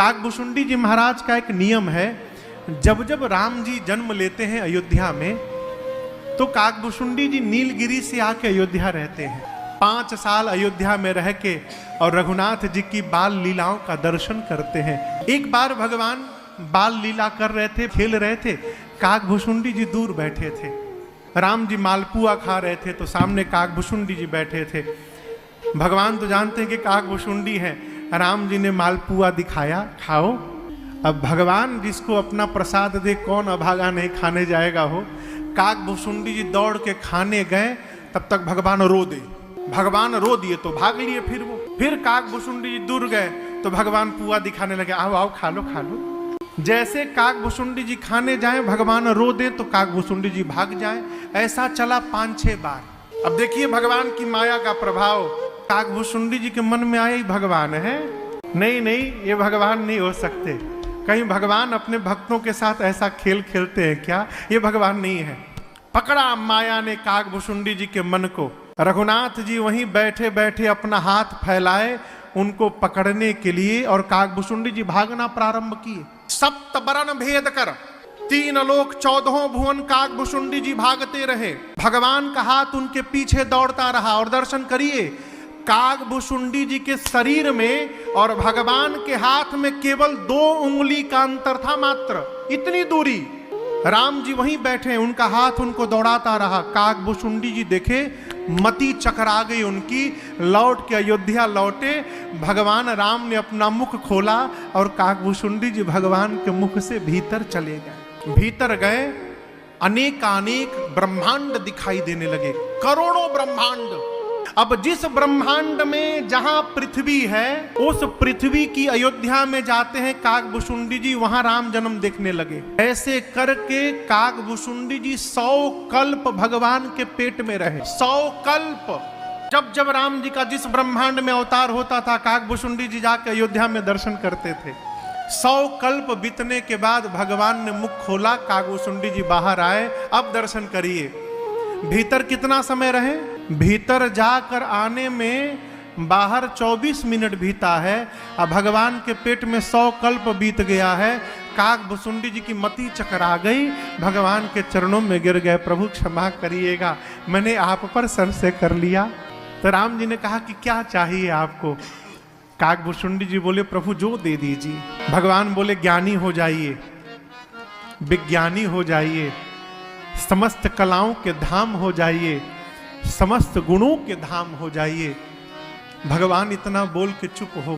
काकभुशुंडी जी महाराज का एक नियम है, जब जब राम जी जन्म लेते हैं अयोध्या में, तो काकभुशुंडी जी नीलगिरी से आके अयोध्या रहते हैं। 5 साल अयोध्या में रह के और रघुनाथ जी की बाल लीलाओं का दर्शन करते हैं। एक बार भगवान बाल लीला कर रहे थे, खेल रहे थे, काकभुशुंडी जी दूर बैठे थे। राम जी मालपुआ खा रहे थे तो सामने काकभुशुंडी जी बैठे थे। भगवान तो जानते हैं कि काकभुशुंडी है, राम जी ने मालपुआ दिखाया, खाओ। अब भगवान जिसको अपना प्रसाद दे कौन अभागा नहीं खाने जाएगा हो। काकभुशुंडी जी दौड़ के खाने गए, तब तक भगवान रो दे। भगवान रो दिए तो भाग लिए। फिर काकभुशुंडी जी दूर गए तो भगवान पुआ दिखाने लगे, आओ आओ खा लो खा लो। जैसे काकभुशुंडी जी खाने जाए, भगवान रो दे तो काकभुशुंडी जी भाग जाए। ऐसा चला 5-6 बार। अब देखिए भगवान की माया का प्रभाव। काकभुशुंडी जी के मन में आया, भगवान है, नहीं नहीं ये भगवान नहीं हो सकते। कहीं भगवान अपने भक्तों के साथ ऐसा खेल खेलते हैं क्या? ये भगवान नहीं है। पकड़ा माया ने काकभुशुंडी जी के मन को। रघुनाथ जी वहीं बैठे बैठे अपना हाथ फैलाए उनको पकड़ने के लिए, और काकभुशुंडी जी भागना प्रारंभ किए। 7 बरन भेद कर 3 लोक 14 भुवन काकभुशुंडी जी भागते रहे। भगवान का हाथ उनके पीछे दौड़ता रहा। और दर्शन करिए, काकभुशुंडी जी के शरीर में और भगवान के हाथ में केवल 2 उंगली का अंतर था मात्र, इतनी दूरी। राम जी वहीं बैठे, उनका हाथ उनको दौड़ाता रहा। काकभुशुंडी जी देखे, मति चकरा गई उनकी, लौट के अयोध्या लौटे। भगवान राम ने अपना मुख खोला और काकभुशुंडी जी भगवान के मुख से भीतर चले गए। भीतर गए, अनेकानेक ब्रह्मांड दिखाई देने लगे, करोड़ों ब्रह्मांड। अब जिस ब्रह्मांड में जहां पृथ्वी है, उस पृथ्वी की अयोध्या में जाते हैं काकभुशुंडी जी, वहां राम जन्म देखने लगे। ऐसे करके काकभुशुंडी जी 100 कल्प भगवान के पेट में रहे। 100 कल्प। जब जब राम जी का जिस ब्रह्मांड में अवतार होता था, काकभुशुंडी जी जाके अयोध्या में दर्शन करते थे। 100 कल्प बीतने के बाद भगवान ने मुख खोला, काकभुशुंडी जी बाहर आए। अब दर्शन करिए। भीतर कितना समय रहे? भीतर जाकर आने में बाहर 24 मिनट बीता है। अब भगवान के पेट में 100 कल्प बीत गया है। काकभुशुंडी जी की मति चकरा गई, भगवान के चरणों में गिर गए, प्रभु क्षमा करिएगा, मैंने आप पर संशय कर लिया। तो राम जी ने कहा कि क्या चाहिए आपको? काकभुशुंडी जी बोले, प्रभु जो दे दीजिए। भगवान बोले, ज्ञानी हो जाइए, विज्ञानी हो जाइए, समस्त कलाओं के धाम हो जाइए, समस्त गुणों के धाम हो जाइए। भगवान इतना बोल के चुप हो